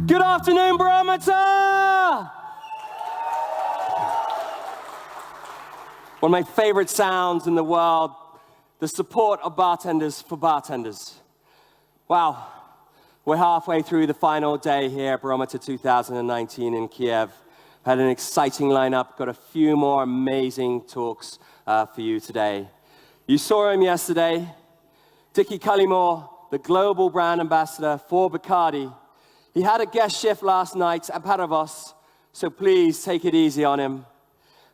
Good afternoon, Barometer! One of my favorite sounds in the world, the support of bartenders for bartenders. Wow, we're halfway through the final day here at Barometer 2019 in Kyiv. Had an exciting lineup, got a few more amazing talks for you today. You saw him yesterday, Dickie Cullimore, the global brand ambassador for Bacardi. He had a guest shift last night at Paravos, so please take it easy on him.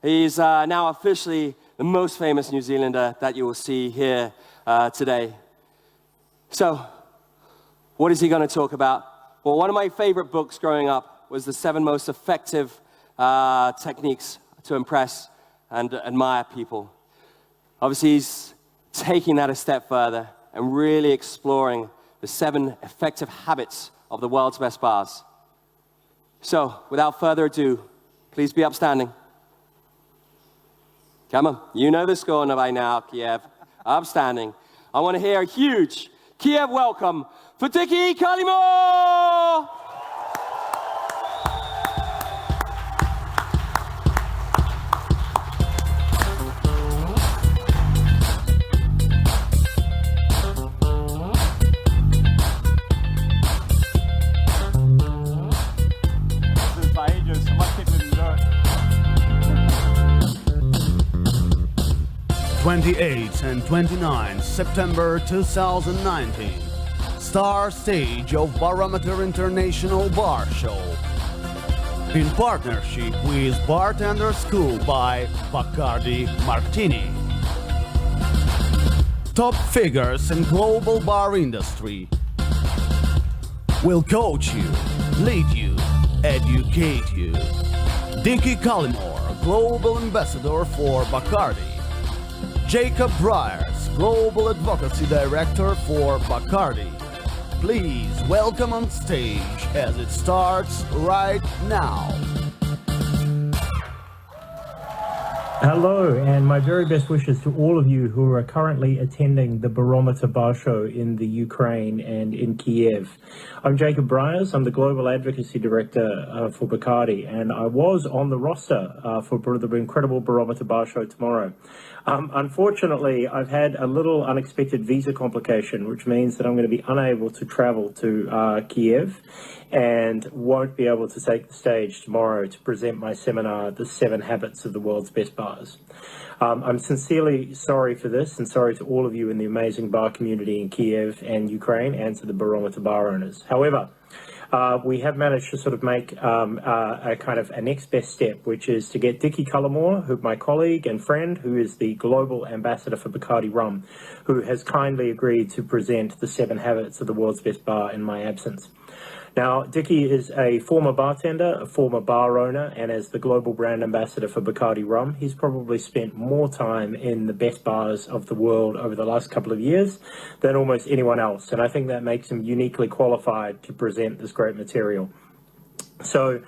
He's now officially the most famous New Zealander that you will see here today. So, what is he going to talk about? Well, one of my favorite books growing up was The 7 Most Effective Techniques to Impress and Admire People. Obviously, he's taking that a step further and really exploring the 7 effective habits of the world's best bars. So, without further ado, please be upstanding. Come on, you know the score by now, Kyiv. Upstanding. I want to hear a huge Kyiv welcome for Dickie Cullimore! 28 and 29 September 2019. Star stage of Barometer International Bar Show. In partnership with Bartender School by Bacardi Martini. Top figures in global bar industry will coach you, lead you, educate you. Dickie Cullimore, global ambassador for Bacardi. Jacob BRIARS, Global Advocacy Director for Bacardi. Please welcome on stage as it starts right now. Hello, and my very best wishes to all of you who are currently attending the Barometer Bar Show in the Ukraine and in Kyiv. I'm Jacob BRIARS, I'm the Global Advocacy Director for Bacardi, and I was on the roster for the incredible Barometer Bar Show tomorrow. Unfortunately, I've had a little unexpected visa complication, which means that I'm going to be unable to travel to Kyiv and won't be able to take the stage tomorrow to present my seminar, The 7 Habits of the World's Best Bars. I'm sincerely sorry for this, and sorry to all of you in the amazing bar community in Kyiv and Ukraine, and to the Barometer bar owners. However, we have managed to sort of make a kind of a next best step, which is to get Dickie Cullimore, who my colleague and friend, who is the global ambassador for Bacardi Rum, who has kindly agreed to present the 7 habits of the world's best bar in my absence. Now, Dickie is a former bartender, a former bar owner, and as the global brand ambassador for Bacardi Rum, he's probably spent more time in the best bars of the world over the last couple of years than almost anyone else. And I think that makes him uniquely qualified to present this great material. So,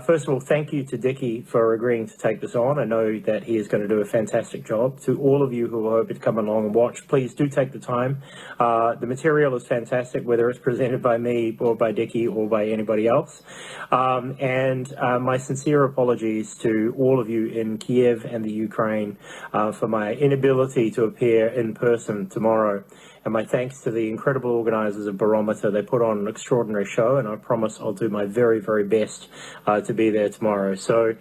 first of all, thank you to Dickie for agreeing to take this on. I know that he is going to do a fantastic job. To all of you who are hoping to come along and watch, please do take the time. The material is fantastic, whether it's presented by me or by Dickie or by anybody else. My sincere apologies to all of you in Kyiv and the Ukraine for my inability to appear in person tomorrow. And my thanks to the incredible organisers of Barometer. They put on an extraordinary show, and I promise I'll do my very, very best to be there tomorrow. So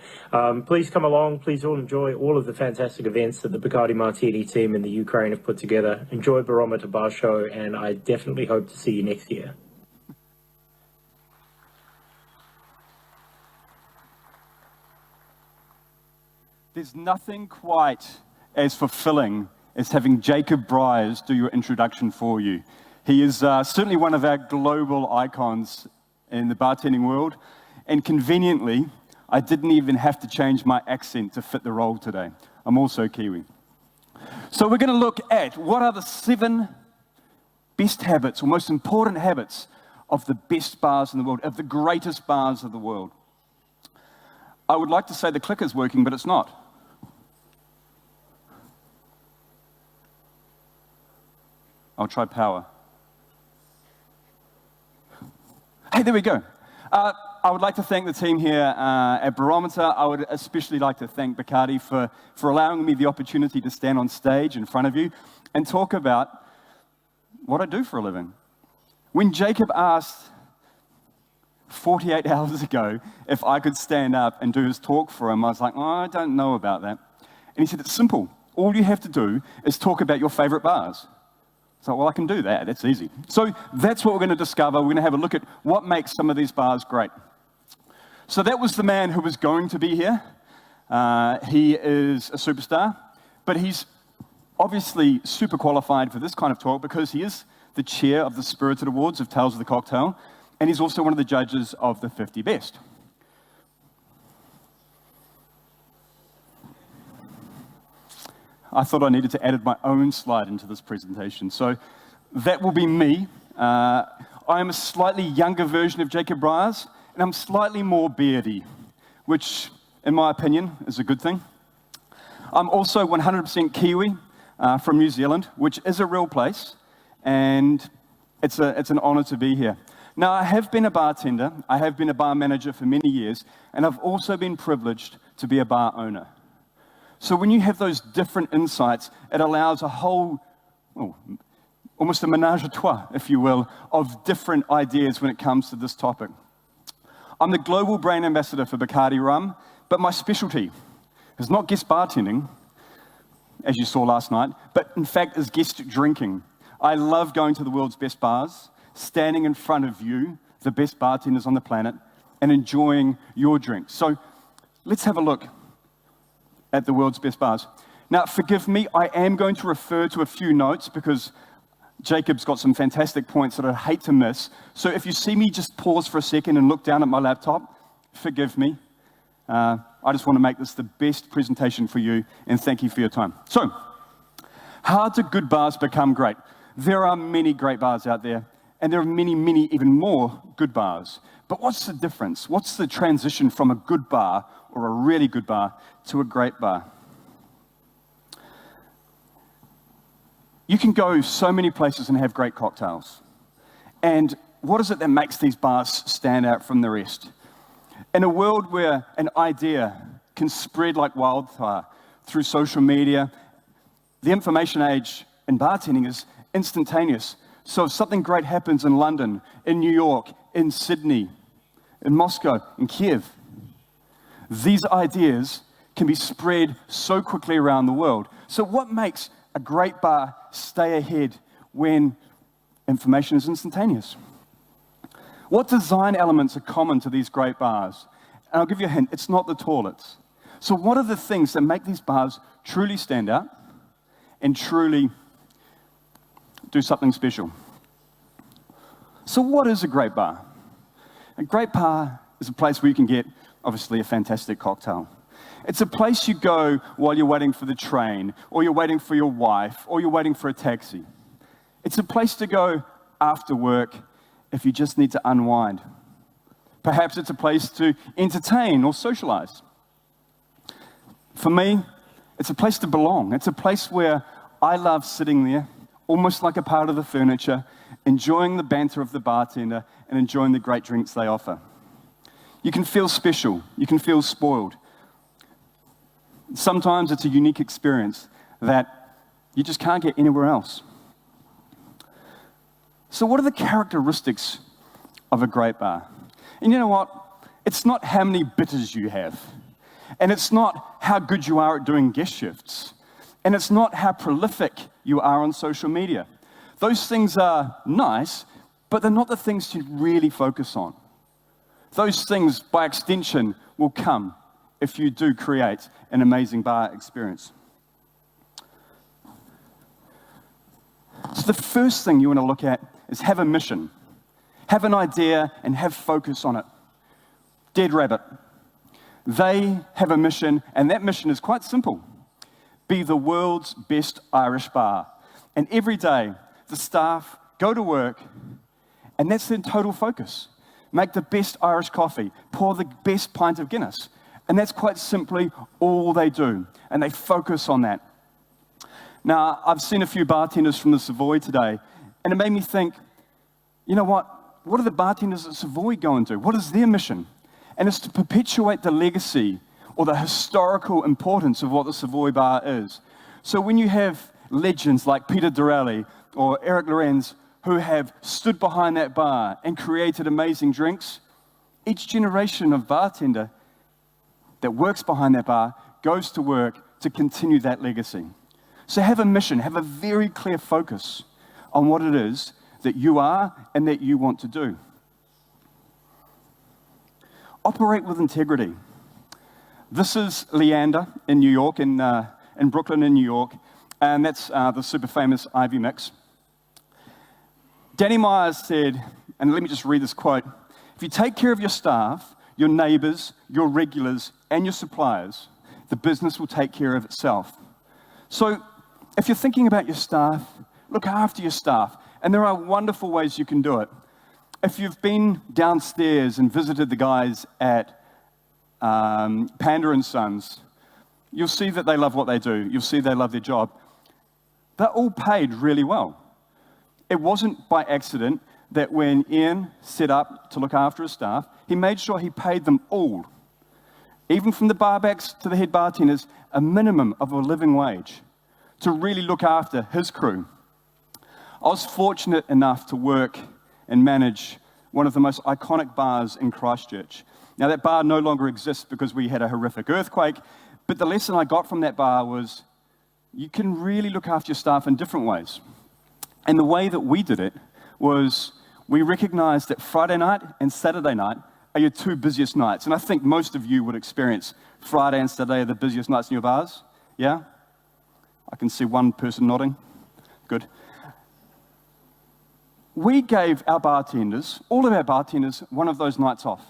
please come along. Please all enjoy all of the fantastic events that the Bacardi Martini team in the Ukraine have put together. Enjoy Barometer Bar Show, and I definitely hope to see you next year. There's nothing quite as fulfilling as having Jacob BRIARS do your introduction for you. He is certainly one of our global icons in the bartending world, and conveniently, I didn't even have to change my accent to fit the role today. I'm also Kiwi. So we're going to look at what are the 7 best habits, or most important habits, of the best bars in the world, of the greatest bars of the world. I would like to say the clicker's working, but it's not. I'll try power. Hey, there we go. I would like to thank the team here at Barometer. I would especially like to thank Bacardi for allowing me the opportunity to stand on stage in front of you and talk about what I do for a living. When Jacob asked 48 hours ago if I could stand up and do his talk for him, I was like, oh, I don't know about that. And he said, it's simple. All you have to do is talk about your favorite bars. So, well, I can do that. That's easy. So that's what we're going to discover. We're going to have a look at what makes some of these bars great. So that was the man who was going to be here. He is a superstar, but he's obviously super qualified for this kind of talk because he is the chair of the Spirited Awards of Tales of the Cocktail, and he's also one of the judges of the 50 Best. I thought I needed to add my own slide into this presentation. So that will be me. I am a slightly younger version of Jacob BRIARS, and I'm slightly more beardy, which, in my opinion, is a good thing. I'm also 100% Kiwi from New Zealand, which is a real place, and it's an honor to be here. Now, I have been a bartender, I have been a bar manager for many years, and I've also been privileged to be a bar owner. So when you have those different insights, it allows a whole, almost a menage a trois, if you will, of different ideas when it comes to this topic. I'm the global brand ambassador for Bacardi Rum, but my specialty is not guest bartending, as you saw last night, but in fact is guest drinking. I love going to the world's best bars, standing in front of you, the best bartenders on the planet, and enjoying your drinks. So let's have a look at the world's best bars. Now, forgive me, I am going to refer to a few notes because Jacob's got some fantastic points that I'd hate to miss. So if you see me just pause for a second and look down at my laptop, forgive me. I just want to make this the best presentation for you, and thank you for your time. So, how do good bars become great? There are many great bars out there, and there are many, many even more good bars. But what's the difference? What's the transition from a good bar or a really good bar to a great bar? You can go so many places and have great cocktails. And what is it that makes these bars stand out from the rest? In a world where an idea can spread like wildfire through social media, the information age in bartending is instantaneous. So if something great happens in London, in New York, in Sydney, in Moscow, in Kyiv, these ideas can be spread so quickly around the world. So what makes a great bar stay ahead when information is instantaneous? What design elements are common to these great bars? And I'll give you a hint, it's not the toilets. So what are the things that make these bars truly stand out and truly do something special? So what is a great bar? A great bar is a place where you can get, obviously, a fantastic cocktail. It's a place you go while you're waiting for the train, or you're waiting for your wife, or you're waiting for a taxi. It's a place to go after work if you just need to unwind. Perhaps it's a place to entertain or socialize. For me, it's a place to belong. It's a place where I love sitting there, almost like a part of the furniture, enjoying the banter of the bartender and enjoying the great drinks they offer. You can feel special. You can feel spoiled. Sometimes it's a unique experience that you just can't get anywhere else. So what are the characteristics of a great bar? And you know what? It's not how many bitters you have. And it's not how good you are at doing guest shifts. And it's not how prolific you are on social media. Those things are nice, but they're not the things to really focus on. Those things, by extension, will come if you do create an amazing bar experience. So the first thing you want to look at is have a mission. Have an idea and have focus on it. Dead Rabbit. They have a mission, and that mission is quite simple. Be the world's best Irish bar. And every day, the staff go to work, and that's their total focus. Make the best Irish coffee, pour the best pint of Guinness. And that's quite simply all they do, and they focus on that. Now, I've seen a few bartenders from the Savoy today, and it made me think, you know what? what do the bartenders at Savoy go and do? What is their mission? And it's to perpetuate the legacy or the historical importance of what the Savoy bar is. So when you have legends like Peter Dorelli or Eric Lorenz who have stood behind that bar and created amazing drinks, each generation of bartender that works behind that bar goes to work to continue that legacy. So have a mission, have a very clear focus on what it is that you are and that you want to do. Operate with integrity. This is Leander in New York, in Brooklyn in New York, and that's the super famous Ivy mix. Danny Myers said, and let me just read this quote, "If you take care of your staff, your neighbors, your regulars, and your suppliers, the business will take care of itself." So if you're thinking about your staff, look after your staff. And there are wonderful ways you can do it. If you've been downstairs and visited the guys at Panda and Sons, you'll see that they love what they do. You'll see they love their job. They're all paid really well. It wasn't by accident that when Ian set up to look after his staff, he made sure he paid them all, even from the barbacks to the head bartenders, a minimum of a living wage to really look after his crew. I was fortunate enough to work and manage one of the most iconic bars in Christchurch. Now, that bar no longer exists because we had a horrific earthquake, but the lesson I got from that bar was you can really look after your staff in different ways. And the way that we did it was we recognized that Friday night and Saturday night are your two busiest nights. And I think most of you would experience Friday and Saturday are the busiest nights in your bars. Yeah? I can see one person nodding. Good. We gave our bartenders, all of our bartenders, one of those nights off.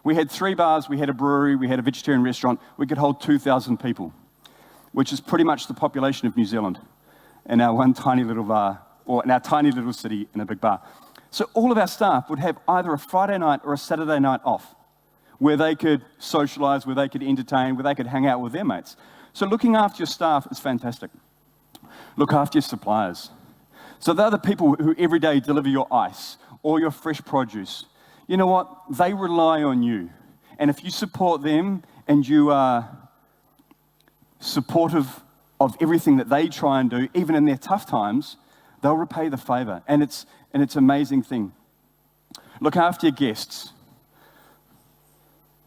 We had 3 bars, we had a brewery, we had a vegetarian restaurant. We could hold 2,000 people, which is pretty much the population of New Zealand in our one tiny little bar, or in our tiny little city in a big bar. So all of our staff would have either a Friday night or a Saturday night off, where they could socialize, where they could entertain, where they could hang out with their mates. So looking after your staff is fantastic. Look after your suppliers. So they're the people who every day deliver your ice or your fresh produce. You know what? They rely on you. And if you support them and you are supportive of everything that they try and do, even in their tough times, they'll repay the favor. And it's an amazing thing. Look after your guests.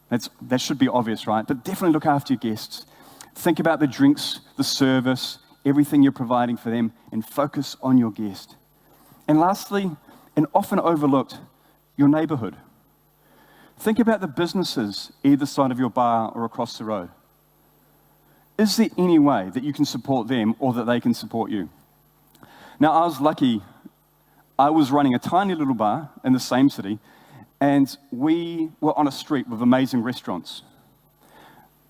That should be obvious, right? But definitely look after your guests. Think about the drinks, the service, everything you're providing for them, and focus on your guest. And lastly, and often overlooked, your neighborhood. Think about the businesses either side of your bar or across the road. Is there any way that you can support them or that they can support you? Now, I was lucky. I was running a tiny little bar in the same city, and we were on a street with amazing restaurants.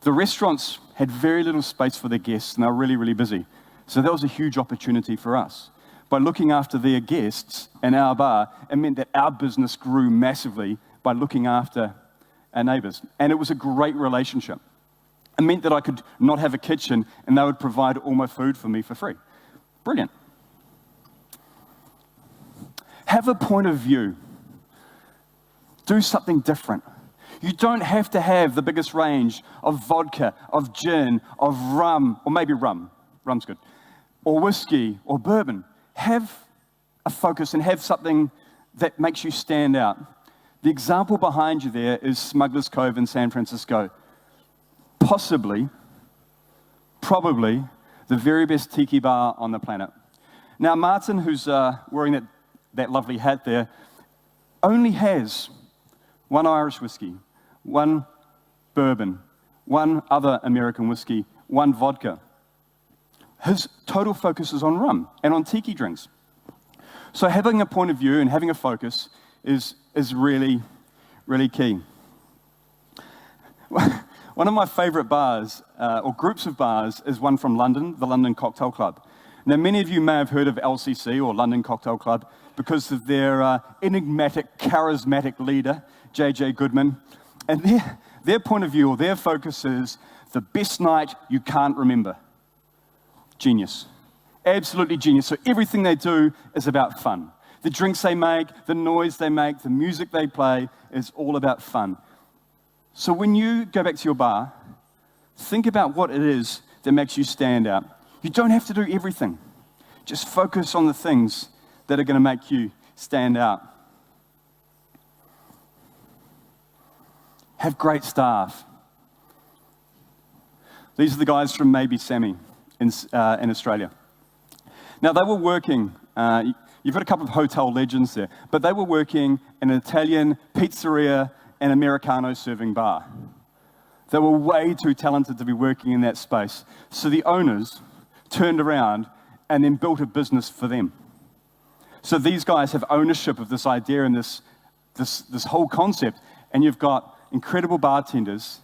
The restaurants had very little space for their guests, and they were really, really busy. So that was a huge opportunity for us. By looking after their guests in our bar, it meant that our business grew massively by looking after our neighbors. And it was a great relationship. It meant that I could not have a kitchen, and they would provide all my food for me for free. Brilliant. Have a point of view. Do something different. You don't have to have the biggest range of vodka, of gin, of rum, or maybe rum. Rum's good. Or whiskey, or bourbon. Have a focus and have something that makes you stand out. The example behind you there is Smuggler's Cove in San Francisco. Possibly, probably, the very best tiki bar on the planet. Now, Martin, who's wearing that lovely hat there, only has one Irish whiskey, one bourbon, one other American whiskey, one vodka. His total focus is on rum and on tiki drinks. So having a point of view and having a focus is really, really key. One of my favorite bars, or groups of bars, is one from London, the London Cocktail Club. Now, many of you may have heard of LCC, or London Cocktail Club, because of their enigmatic, charismatic leader, JJ Goodman. And their point of view, or their focus is the best night you can't remember. Genius. Absolutely genius. So everything they do is about fun. The drinks they make, the noise they make, the music they play is all about fun. So when you go back to your bar, think about what it is that makes you stand out. You don't have to do everything. Just focus on the things that are going to make you stand out. Have great staff. These are the guys from Maybe Sammy in Australia. Now, they were working, you've got a couple of hotel legends there, but they were working in an Italian pizzeria and Americano serving bar. They were way too talented to be working in that space. So the owners turned around and then built a business for them. So these guys have ownership of this idea and this whole concept, and you've got incredible bartenders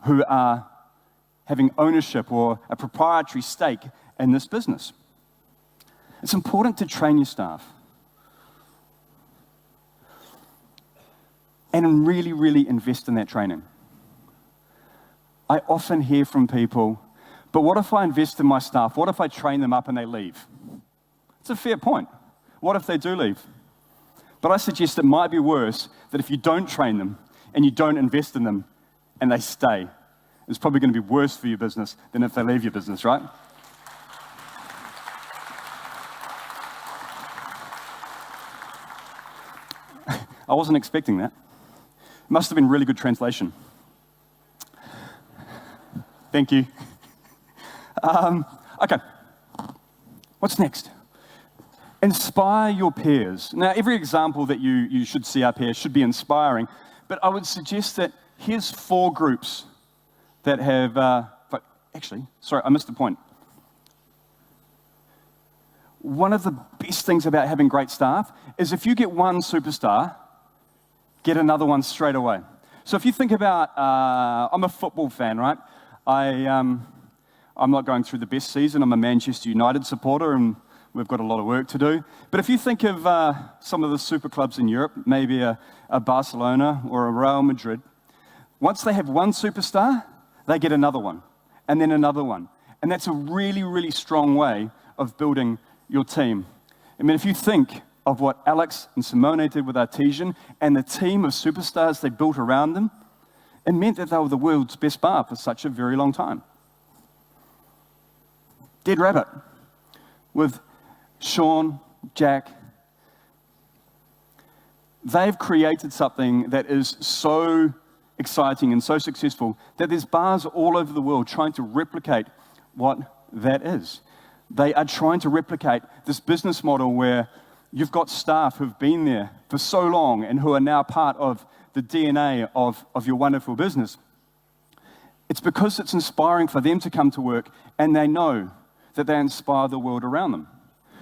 who are having ownership or a proprietary stake in this business. It's important to train your staff and really, really invest in that training. I often hear from people, but what if I invest in my staff? What if I train them up and they leave? It's a fair point. What if they do leave? But I suggest it might be worse that if you don't train them and you don't invest in them and they stay, it's probably going to be worse for your business than if they leave your business, right? I wasn't expecting that. It must have been really good translation. Thank you. Okay, what's next? Inspire your peers. Now, every example that you should see up here should be inspiring, but I would suggest that here's 4 groups that have, actually, sorry, I missed the point. One of the best things about having great staff is if you get one superstar, get another one straight away. So if you think about, I'm a football fan, right? I'm not going through the best season. I'm a Manchester United supporter, and we've got a lot of work to do. But if you think of some of the super clubs in Europe, maybe a Barcelona or a Real Madrid, once they have one superstar, they get another one, and then another one. And that's a really, really strong way of building your team. I mean, if you think of what Alex and Simone did with Artesian and the team of superstars they built around them, it meant that they were the world's best bar for such a very long time. Dead Rabbit with Sean, Jack, they've created something that is so exciting and so successful that there's bars all over the world trying to replicate what that is. They are trying to replicate this business model where you've got staff who've been there for so long and who are now part of the DNA of your wonderful business. It's because it's inspiring for them to come to work and they know that they inspire the world around them.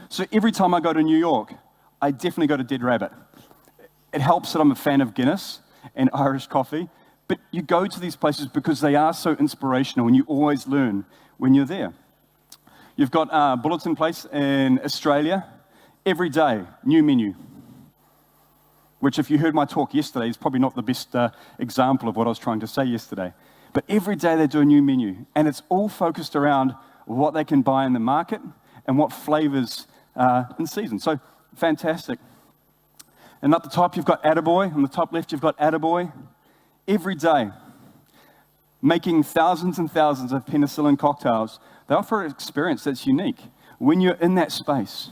So every time I go to New York, I definitely go to Dead Rabbit. It helps that I'm a fan of Guinness and Irish coffee, but you go to these places because they are so inspirational and you always learn when you're there. You've got Bulletin Place in Australia. Every day, new menu, which if you heard my talk yesterday is probably not the best example of what I was trying to say yesterday. But every day they do a new menu, and it's all focused around what they can buy in the market and what flavors in season. So fantastic. And up the top, you've got Attaboy. On the top left, you've got Attaboy. Every day, making thousands and thousands of penicillin cocktails, they offer an experience that's unique. When you're in that space,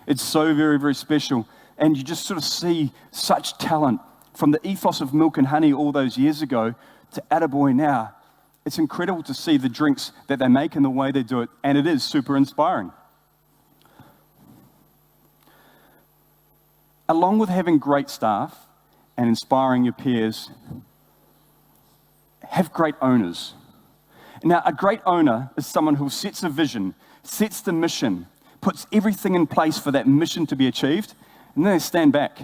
it's so very, very special. And you just sort of see such talent from the ethos of milk and honey all those years ago to Attaboy now. It's incredible to see the drinks that they make and the way they do it, and it is super inspiring. Along with having great staff and inspiring your peers, have great owners. Now, a great owner is someone who sets a vision, sets the mission, puts everything in place for that mission to be achieved, and then they stand back.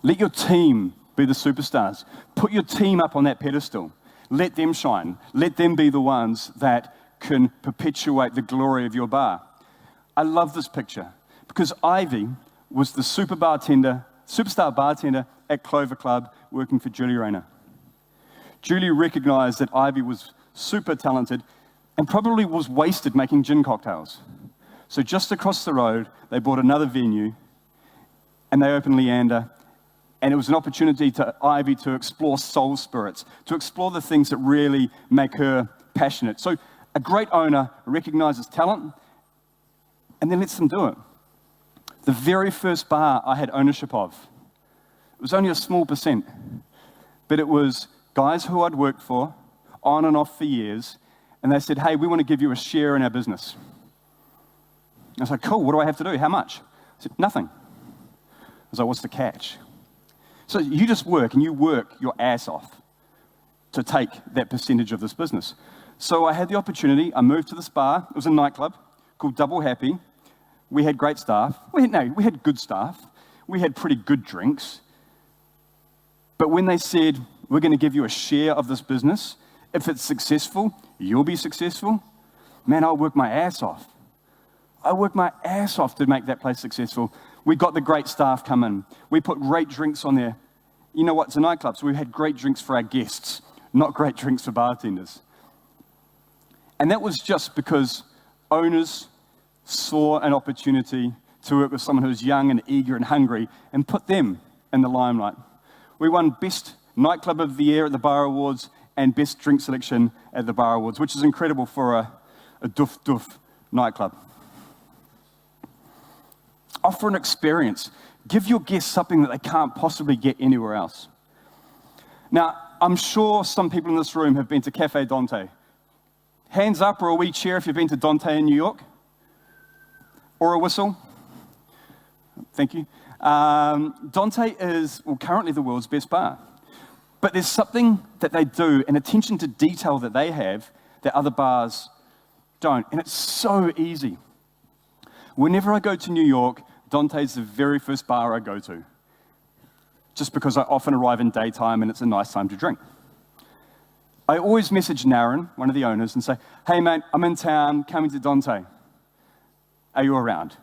Let your team be the superstars. Put your team up on that pedestal. Let them shine. Let them be the ones that can perpetuate the glory of your bar. I love this picture because Ivy was the superstar bartender at Clover Club working for Julie Rayner. Julie recognized that Ivy was super talented and probably was wasted making gin cocktails. So just across the road, they bought another venue and they opened Leander, and it was an opportunity to Ivy to explore soul spirits, to explore the things that really make her passionate. So a great owner recognizes talent and then lets them do it. The very first bar I had ownership of, it was only a small percent, but it was guys who I'd worked for, on and off for years, and they said, hey, we want to give you a share in our business. I was like, cool, what do I have to do? How much? I said, nothing. I was like, what's the catch? So you just work, and you work your ass off to take that percentage of this business. So I had the opportunity, I moved to this bar, it was a nightclub called Double Happy. We had great staff. We had good staff. We had pretty good drinks. But when they said, we're going to give you a share of this business, if it's successful, you'll be successful, man, I worked my ass off. I worked my ass off to make that place successful. We got the great staff come in. We put great drinks on there. You know what, it's a nightclub, so we had great drinks for our guests, not great drinks for bartenders. And that was just because owners saw an opportunity to work with someone who was young and eager and hungry and put them in the limelight. We won Best Nightclub of the Year at the Bar Awards and Best Drink Selection at the Bar Awards, which is incredible for a doof nightclub. Offer an experience. Give your guests something that they can't possibly get anywhere else. Now, I'm sure some people in this room have been to Cafe Dante. Hands up or a wee cheer if you've been to Dante in New York. Or a whistle. Thank you. Dante is, well, currently the world's best bar. But there's something that they do, an attention to detail that they have that other bars don't. And it's so easy. Whenever I go to New York, Dante's the very first bar I go to. Just because I often arrive in daytime and it's a nice time to drink. I always message Naren, one of the owners, and say, hey mate, I'm in town, coming to Dante. Are you around?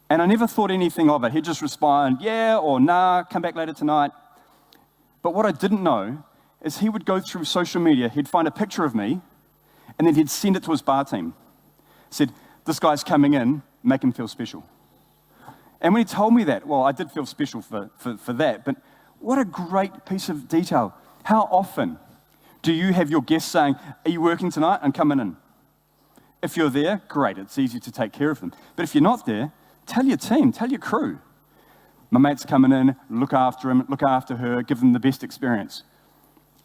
And I never thought anything of it. He'd just respond, yeah, or nah, come back later tonight. But what I didn't know is he would go through social media, he'd find a picture of me, and then he'd send it to his bar team. Said, this guy's coming in, make him feel special. And when he told me that, well, I did feel special for that, but what a great piece of detail. How often do you have your guests saying, are you working tonight? I'm coming in. If you're there, great, it's easy to take care of them. But if you're not there, tell your team, tell your crew. My mate's coming in, look after him, look after her, give them the best experience.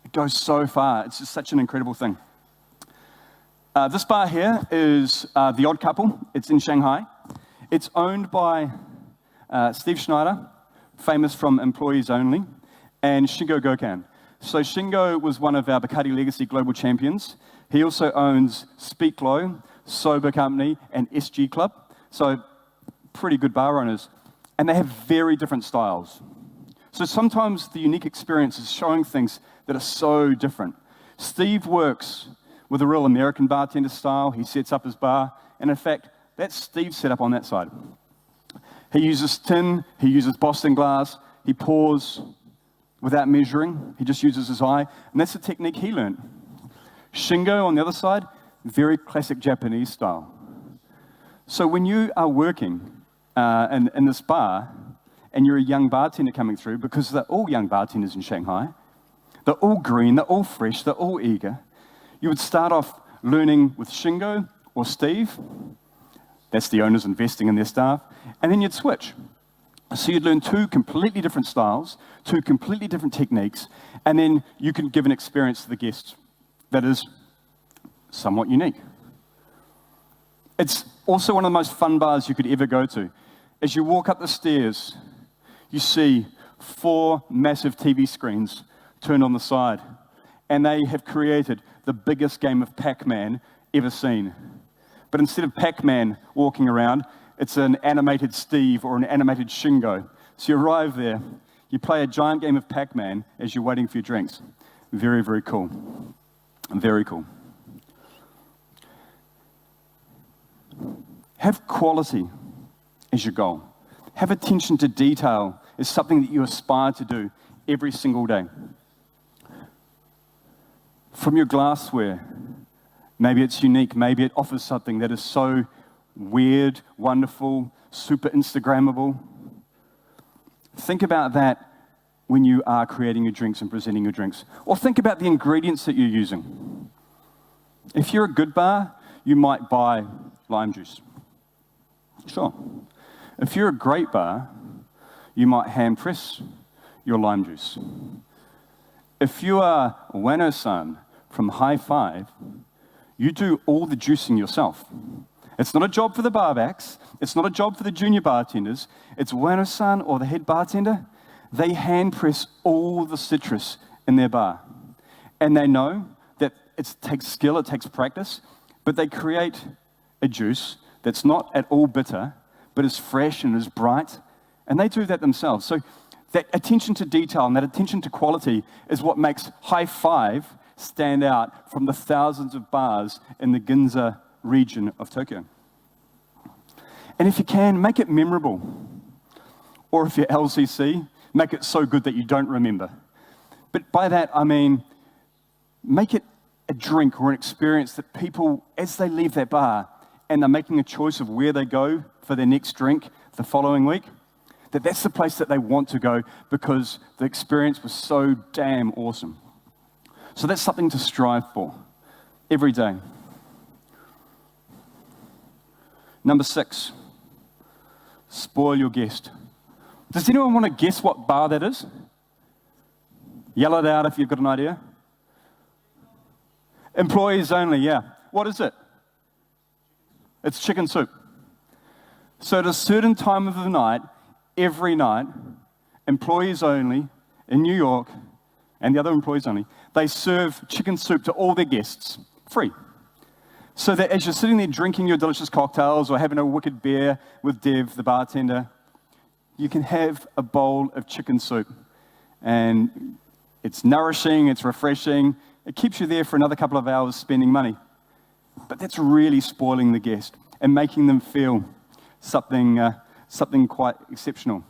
It goes so far. It's just such an incredible thing. This bar here is The Odd Couple. It's in Shanghai. It's owned by Steve Schneider, famous from Employees Only, and Shingo Gokan. So Shingo was one of our Bacardi Legacy Global Champions. He also owns Speak Low, Sober Company, and SG Club. So pretty good bar owners. And they have very different styles. So sometimes the unique experience is showing things that are so different. Steve works with a real American bartender style. He sets up his bar. And in fact, that's Steve's setup on that side. He uses tin, he uses Boston glass, he pours without measuring. He just uses his eye. And that's the technique he learned. Shingo on the other side, very classic Japanese style. So when you are working in this bar, and you're a young bartender coming through, because they're all young bartenders in Shanghai, they're all green, they're all fresh, they're all eager, you would start off learning with Shingo or Steve. That's the owners investing in their staff. And then you'd switch. So you'd learn two completely different styles, two completely different techniques, and then you can give an experience to the guests that is somewhat unique. It's also one of the most fun bars you could ever go to. As you walk up the stairs, you see 4 massive TV screens turned on the side, and they have created the biggest game of Pac-Man ever seen. But instead of Pac-Man walking around, it's an animated Steve or an animated Shingo. So you arrive there, you play a giant game of Pac-Man as you're waiting for your drinks. Very, very cool. Very cool. Have quality as your goal. Have attention to detail as something that you aspire to do every single day. From your glassware, maybe it's unique, maybe it offers something that is so weird, wonderful, super Instagrammable. Think about that when you are creating your drinks and presenting your drinks. Or think about the ingredients that you're using. If you're a good bar, you might buy lime juice. Sure. If you're a great bar, you might hand press your lime juice. If you are Wano-san from High Five, you do all the juicing yourself. It's not a job for the barbacks. It's not a job for the junior bartenders. It's Wano-san or the head bartender. They hand press all the citrus in their bar. And they know that it takes skill, it takes practice, but they create a juice that's not at all bitter, but is fresh and is bright. And they do that themselves. So that attention to detail and that attention to quality is what makes High Five stand out from the thousands of bars in the Ginza region of Tokyo. And if you can, make it memorable. Or if you're LCC, make it so good that you don't remember. But by that, I mean, make it a drink or an experience that people, as they leave that bar and they're making a choice of where they go for their next drink the following week, that's the place that they want to go because the experience was so damn awesome. So that's something to strive for every day. Number 6, spoil your guest. Does anyone want to guess what bar that is? Yell it out if you've got an idea. Employees only, yeah. What is it? It's chicken soup. So at a certain time of the night, every night, employees only in New York, and the other employees only, they serve chicken soup to all their guests, free. So that as you're sitting there drinking your delicious cocktails or having a wicked beer with Dev, the bartender, you can have a bowl of chicken soup. And it's nourishing, it's refreshing, it keeps you there for another couple of hours spending money. But that's really spoiling the guest and making them feel something quite exceptional.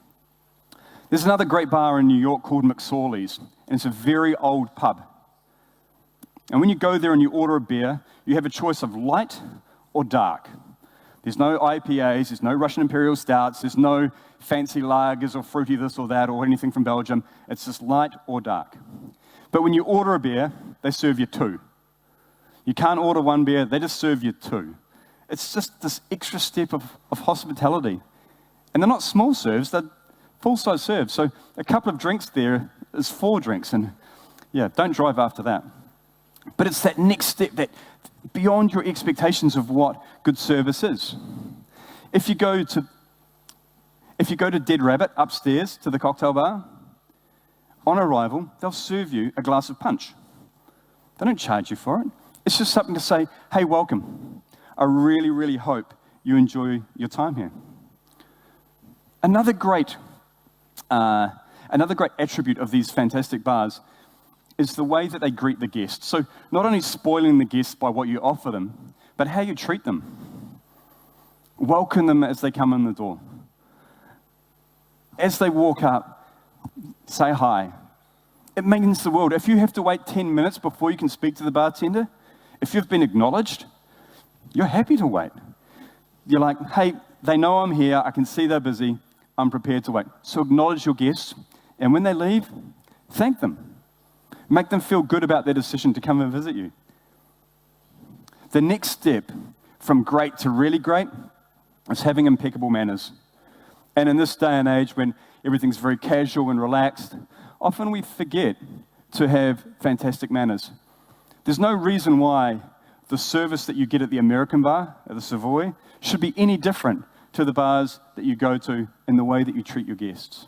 There's another great bar in New York called McSorley's, and it's a very old pub. And when you go there and you order a beer, you have a choice of light or dark. There's no IPAs, there's no Russian Imperial Stouts, there's no fancy lagers or fruity this or that or anything from Belgium. It's just light or dark. But when you order a beer, they serve you 2. You can't order 1 beer, they just serve you 2. It's just this extra step of hospitality. And they're not small serves, they're full-size serves. So a couple of drinks there is 4 drinks. And yeah, don't drive after that. But it's that next step, that beyond your expectations of what good service is. If you go to Dead Rabbit upstairs to the cocktail bar, on arrival, they'll serve you a glass of punch. They don't charge you for it. It's just something to say, hey, welcome. I really, really hope you enjoy your time here. Another great attribute of these fantastic bars is the way that they greet the guests. So not only spoiling the guests by what you offer them, but how you treat them. Welcome them as they come in the door. As they walk up, say hi. It means the world. If you have to wait 10 minutes before you can speak to the bartender, if you've been acknowledged, you're happy to wait. You're like, hey, they know I'm here, I can see they're busy, I'm prepared to wait. So acknowledge your guests, and when they leave, thank them. Make them feel good about their decision to come and visit you. The next step from great to really great is having impeccable manners. And in this day and age when everything's very casual and relaxed, often we forget to have fantastic manners. There's no reason why the service that you get at the American bar, at the Savoy, should be any different to the bars that you go to in the way that you treat your guests.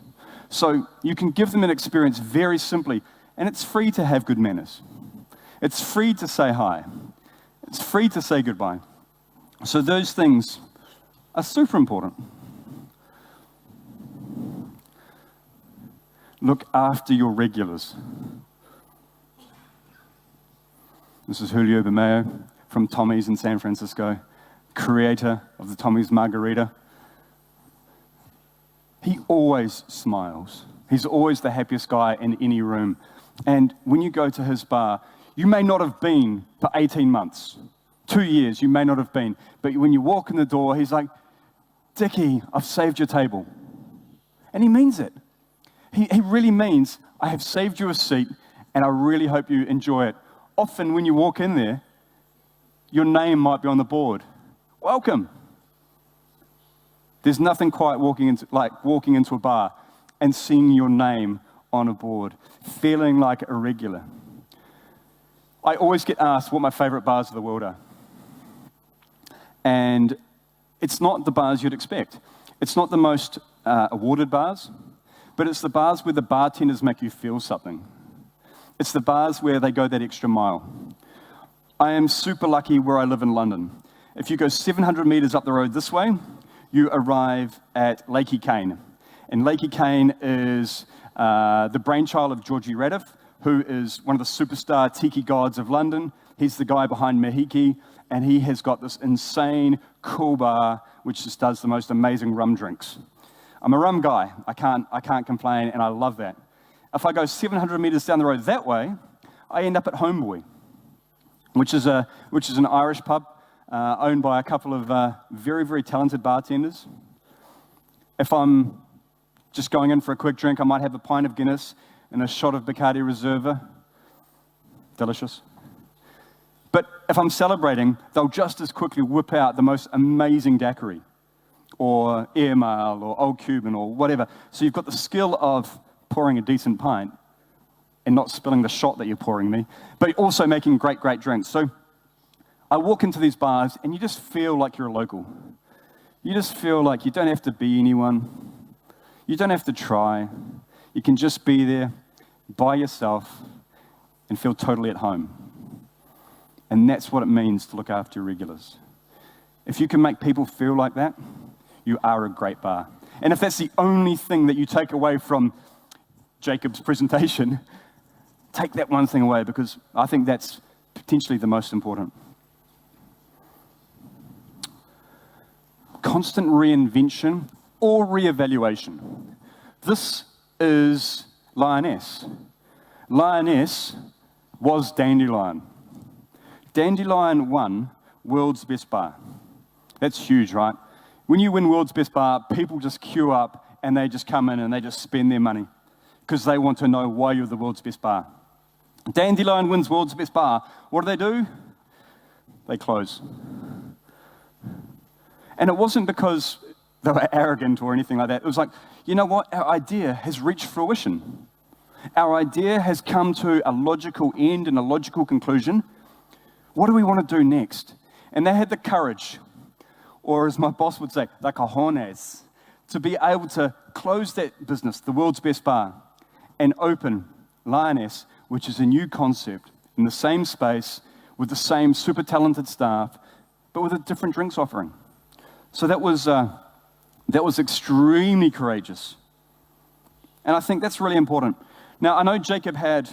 So you can give them an experience very simply, and it's free to have good manners. It's free to say hi. It's free to say goodbye. So those things are super important. Look after your regulars. This is Julio Bermeo from Tommy's in San Francisco, creator of the Tommy's Margarita. He always smiles. He's always the happiest guy in any room. And when you go to his bar, you may not have been for 18 months, 2 years, you may not have been. But when you walk in the door, he's like, Dickie, I've saved your table. And he means it. He really means, I have saved you a seat, and I really hope you enjoy it. Often when you walk in there, your name might be on the board. Welcome. There's nothing quite like walking into a bar and seeing your name on a board, feeling like a regular. I always get asked what my favorite bars of the world are. And it's not the bars you'd expect. It's not the most awarded bars, but it's the bars where the bartenders make you feel something. It's the bars where they go that extra mile. I am super lucky where I live in London. If you go 700 meters up the road this way, you arrive at Lakey Kane. And Lakey Kane is the brainchild of Georgie Radiff, who is one of the superstar tiki gods of London. He's the guy behind Mahiki, and he has got this insane, cool bar which just does the most amazing rum drinks. I'm a rum guy. I can't complain, and I love that. If I go 700 meters down the road that way, I end up at Homeboy, which is an Irish pub owned by a couple of very, very talented bartenders. If I'm just going in for a quick drink, I might have a pint of Guinness and a shot of Bacardi Reserva. Delicious. But if I'm celebrating, they'll just as quickly whip out the most amazing daiquiri, or Air Mail, or Old Cuban, or whatever. So you've got the skill of pouring a decent pint and not spilling the shot that you're pouring me, but also making great, great drinks. So I walk into these bars, and you just feel like you're a local. You just feel like you don't have to be anyone. You don't have to try. You can just be there by yourself and feel totally at home. And that's what it means to look after your regulars. If you can make people feel like that, you are a great bar. And if that's the only thing that you take away from Jacob's presentation, take that one thing away, because I think that's potentially the most important. Constant reinvention or reevaluation. This is Lioness. Lioness was Dandelion. Dandelion won World's Best Bar. That's huge, right? When you win World's Best Bar, people just queue up and they just come in and they just spend their money because they want to know why you're the world's best bar. Dandelion wins World's Best Bar. What do? They close. And it wasn't because they were arrogant or anything like that. It was like, you know what? Our idea has reached fruition. Our idea has come to a logical end and a logical conclusion. What do we want to do next? And they had the courage, or as my boss would say, the cojones, to be able to close that business, the world's best bar, and open Lioness, which is a new concept in the same space with the same super talented staff, but with a different drinks offering. So that was extremely courageous. And I think that's really important. Now, I know Jacob had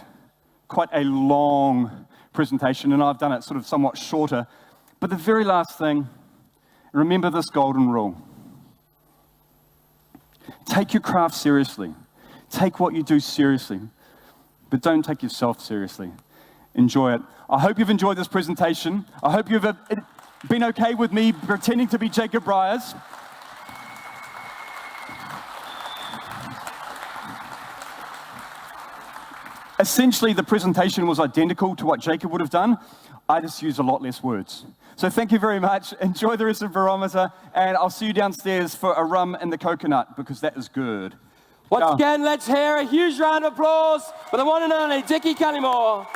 quite a long presentation, and I've done it sort of somewhat shorter. But the very last thing, remember this golden rule. Take your craft seriously. Take what you do seriously. But don't take yourself seriously. Enjoy it. I hope you've enjoyed this presentation. I hope you've been okay with me pretending to be Jacob BRIARS. Essentially, the presentation was identical to what Jacob would have done. I just used a lot less words. So thank you very much. Enjoy the rest of Barometer, and I'll see you downstairs for a rum and the coconut, because that is good. Once again, let's hear a huge round of applause for the one and only Dickie Cullimore.